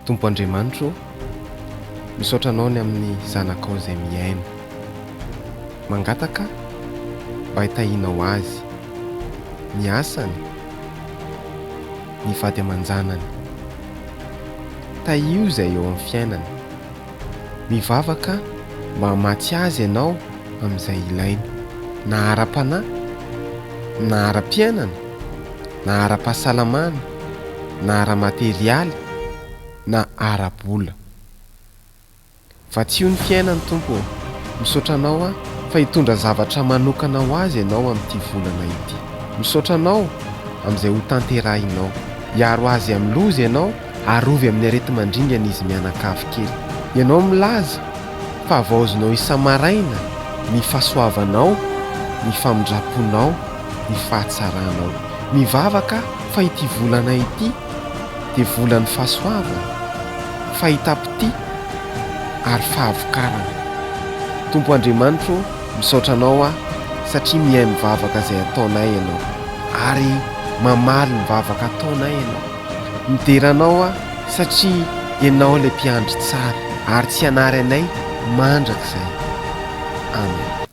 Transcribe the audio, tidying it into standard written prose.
Tompo Andriamanitro, misaotra anao ny amin'ny zanakao izay miaina, mangataka mba hitahianao azy, ny asany, ny vady aman-janany, tahio izay eo amin'ny fiainany, mivavaka mba hamatsy azy ianao amin'izay ilainy, na ara-panahy, na ara-piainana, na ara-pahasalamana, na ara-materialy, na ara-bola. Fa tsy io ny fiainany Tompo, misaotra anao fa hitondra zavatra manokana ho azy ianao amin'ity volana ity. Misaotra anao amin'izay ho tanterahinao, hiaro azy amin'ny loza ianao, arovy amin'ny areti-mandringana izy mianakavy kely. Ianao milaza fa avaozinao isa-maraina ny fahasoavanao, ny famindraponao, ny fahatsaranao. Mivavaka fa ity volana ity dia volan'ny fahasoavana, fahitampiti ary fahavokarana. Tompo Andriamanitro, misaotra anao satria mihay mivavaka izay ataonay ianao, ary mamaly mivavaka ataonay ianao. Mideranao satria ianao ilay mpiandry tsara, ary tsy hanary anay mandrakizay. Amen.